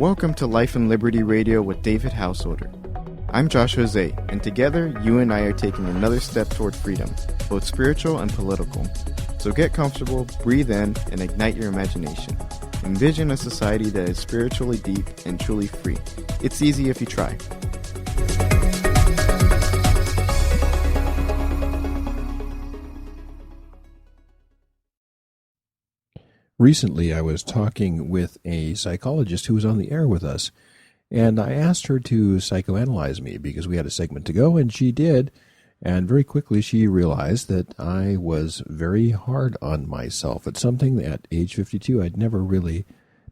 Welcome to Life and Liberty Radio with David Householder. I'm Josh Jose, and together, you and I are taking another step toward freedom, both spiritual and political. So get comfortable, breathe in, and ignite your imagination. Envision a society that is spiritually deep and truly free. It's easy if you try. Recently, I was talking with a psychologist who was on the air with us, and I asked her to psychoanalyze me because we had a segment to go, and she did. And very quickly, she realized that I was very hard on myself. It's something that at age 52, I'd never really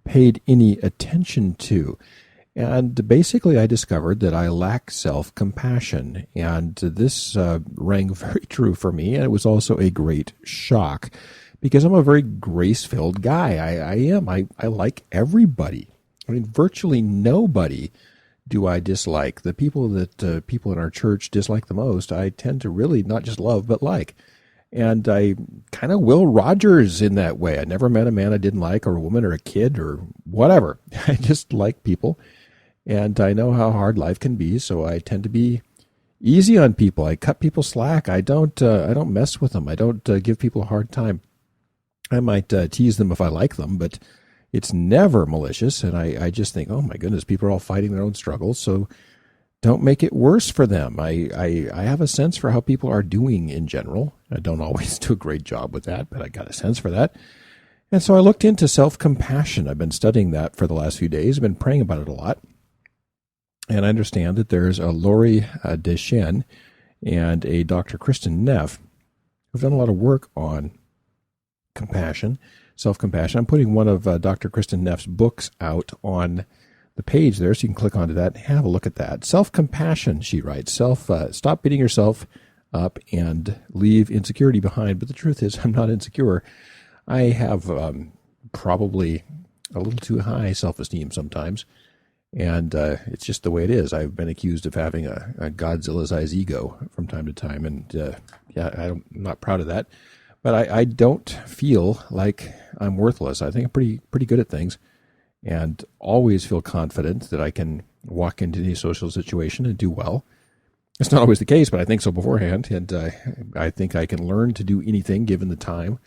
paid any attention to. And basically, I discovered that I lack self-compassion. And this rang very true for me, and it was also a great shock. Because I'm a very grace-filled guy. I am. I like everybody. I mean, virtually nobody do I dislike. The people that people in our church dislike the most, I tend to really not just love, but like. And I kind of Will Rogers in that way. I never met a man I didn't like, or a woman, or a kid, or whatever. I just like people. And I know how hard life can be, so I tend to be easy on people. I cut people slack. I don't mess with them. I don't give people a hard time. I might tease them if I like them, but it's never malicious. And I just think, oh my goodness, people are all fighting their own struggles, so don't make it worse for them. I have a sense for how people are doing in general. I don't always do a great job with that, but I got a sense for that. And so I looked into self-compassion. I've been studying that for the last few days. I've been praying about it a lot. And I understand that there's a Lori Deschênes and a Dr. Kristen Neff who've done a lot of work on compassion, self-compassion. I'm putting one of Dr. Kristen Neff's books out on the page there, so you can click onto that and have a look at that. Self-compassion, she writes. Stop beating yourself up and leave insecurity behind. But the truth is, I'm not insecure. I have probably a little too high self-esteem sometimes, and it's just the way it is. I've been accused of having a Godzilla-sized ego from time to time, and I'm not proud of that. But I don't feel like I'm worthless. I think I'm pretty good at things, and always feel confident that I can walk into any social situation and do well. It's not always the case, but I think so beforehand, and I think I can learn to do anything given the time.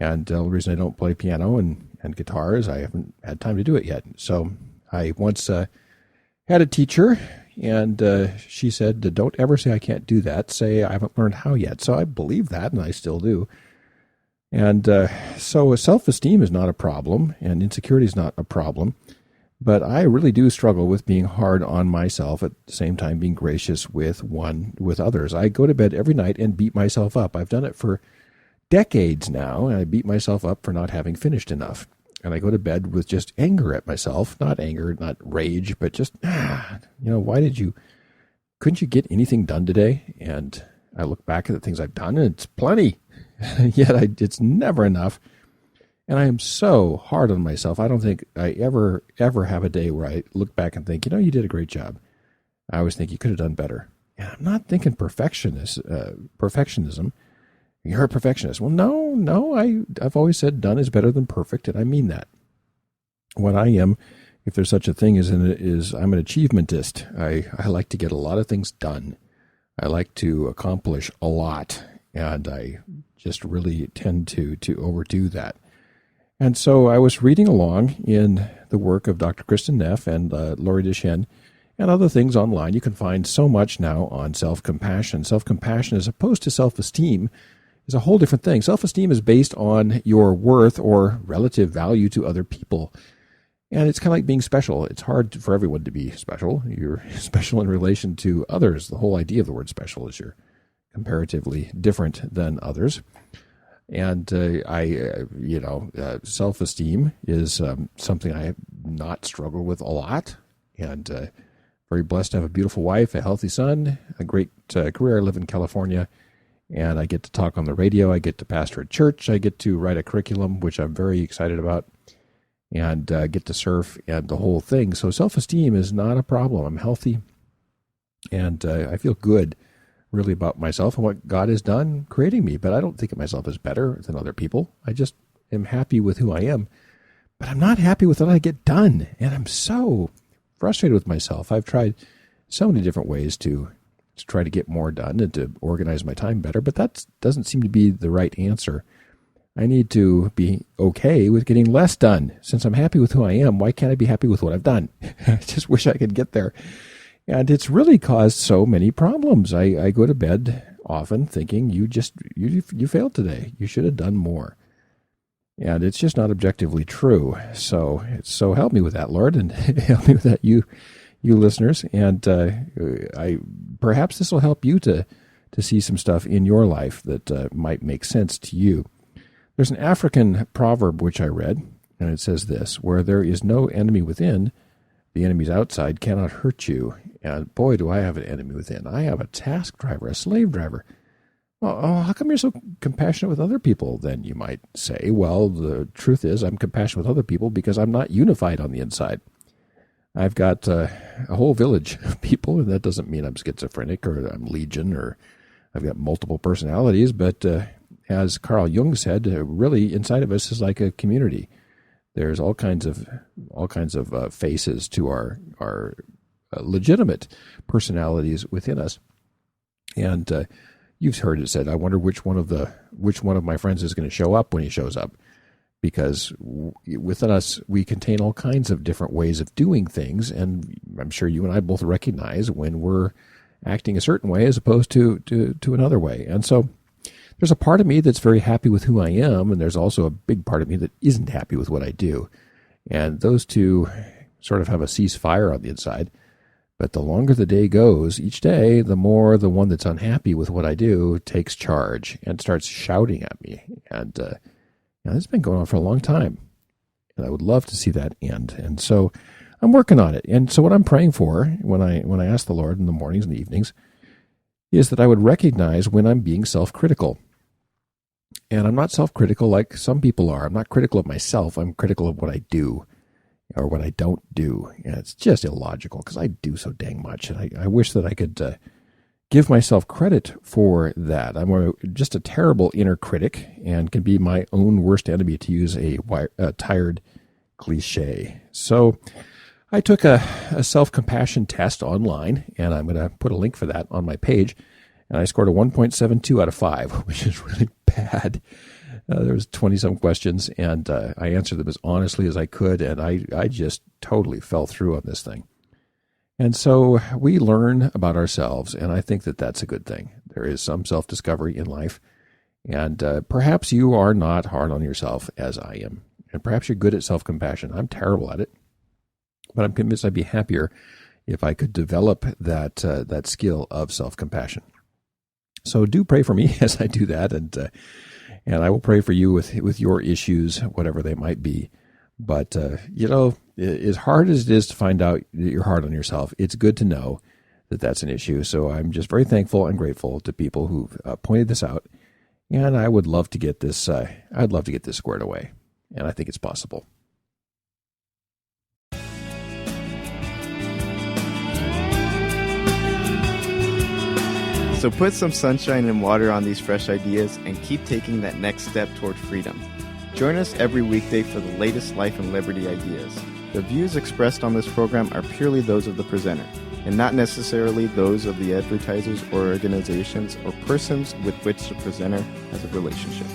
And the reason I don't play piano and guitar is I haven't had time to do it yet. So I once had a teacher, and she said, don't ever say I can't do that. Say I haven't learned how yet. So I believe that, and I still do. And so self-esteem is not a problem, and insecurity is not a problem. But I really do struggle with being hard on myself, at the same time being gracious with others. I go to bed every night and beat myself up. I've done it for decades now, and I beat myself up for not having finished enough. And I go to bed with just anger at myself, not anger, not rage, but just, couldn't you get anything done today? And I look back at the things I've done, and it's plenty, yet it's never enough. And I am so hard on myself. I don't think I ever have a day where I look back and think, you did a great job. I always think you could have done better. And I'm not thinking perfectionism. You're a perfectionist. Well, no. I've always said done is better than perfect, and I mean that. What I am, if there's such a thing is I'm an achievementist. I like to get a lot of things done. I like to accomplish a lot, and I just really tend to overdo that. And so I was reading along in the work of Dr. Kristen Neff and Lori Deschênes and other things online. You can find so much now on self-compassion. Self-compassion, as opposed to self-esteem, is a whole different thing. Self-esteem is based on your worth or relative value to other people. And it's kind of like being special. It's hard for everyone to be special. You're special in relation to others. The whole idea of the word special is you're comparatively different than others. And self-esteem is something I have not struggled with a lot. And very blessed to have a beautiful wife, a healthy son, a great career. I live in California. And I get to talk on the radio. I get to pastor a church. I get to write a curriculum, which I'm very excited about, and get to surf and the whole thing. So self-esteem is not a problem. I'm healthy, and I feel good, really, about myself and what God has done creating me. But I don't think of myself as better than other people. I just am happy with who I am. but I'm not happy with what I get done. And I'm so frustrated with myself. I've tried so many different ways to try to get more done and to organize my time better, but that doesn't seem to be the right answer. I need to be okay with getting less done. Since I'm happy with who I am, why can't I be happy with what I've done? I just wish I could get there. And it's really caused so many problems. I go to bed often thinking, you failed today. You should have done more. And it's just not objectively true. So help me with that, Lord, and help me with that, you listeners. And perhaps this will help you to see some stuff in your life that might make sense to you. There's an African proverb which I read, and it says this: where there is no enemy within, the enemies outside cannot hurt you. And boy, do I have an enemy within. I have a task driver, a slave driver. Well, how come you're so compassionate with other people, then, you might say? Well, the truth is I'm compassionate with other people because I'm not unified on the inside. I've got a whole village of people, and that doesn't mean I'm schizophrenic or I'm legion or I've got multiple personalities, but as Carl Jung said, really inside of us is like a community. There's all kinds of faces to our legitimate personalities within us, and you've heard it said, I wonder which one of my friends is going to show up when he shows up, because within us we contain all kinds of different ways of doing things, and I'm sure you and I both recognize when we're acting a certain way as opposed to another way. And so there's a part of me that's very happy with who I am, and there's also a big part of me that isn't happy with what I do. And those two sort of have a ceasefire on the inside. But the longer the day goes, each day, the more the one that's unhappy with what I do takes charge and starts shouting at me. And this has been going on for a long time. And I would love to see that end. And so I'm working on it. And so what I'm praying for when I ask the Lord in the mornings and the evenings is that I would recognize when I'm being self-critical. And I'm not self-critical like some people are. I'm not critical of myself. I'm critical of what I do or what I don't do. And it's just illogical because I do so dang much. And I wish that I could give myself credit for that. I'm just a terrible inner critic and can be my own worst enemy, to use a tired cliche. So I took a self-compassion test online, and I'm going to put a link for that on my page. And I scored a 1.72 out of 5, which is really bad. There was 20-some questions, and I answered them as honestly as I could, and I just totally fell through on this thing. And so we learn about ourselves, and I think that that's a good thing. There is some self-discovery in life, and perhaps you are not hard on yourself as I am, and perhaps you're good at self-compassion. I'm terrible at it, but I'm convinced I'd be happier if I could develop that skill of self-compassion. So do pray for me as I do that, and I will pray for you with your issues, whatever they might be. But, as hard as it is to find out that you're hard on yourself, it's good to know that that's an issue. So I'm just very thankful and grateful to people who've pointed this out. And I would love to get this, squared away. And I think it's possible. So put some sunshine and water on these fresh ideas and keep taking that next step toward freedom. Join us every weekday for the latest life and liberty ideas. The views expressed on this program are purely those of the presenter, and not necessarily those of the advertisers or organizations or persons with which the presenter has a relationship.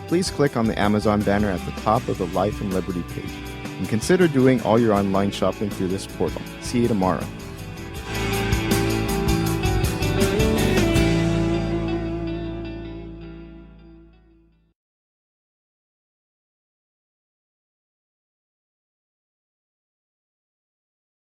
Please click on the Amazon banner at the top of the Life and Liberty page, and consider doing all your online shopping through this portal. See you tomorrow.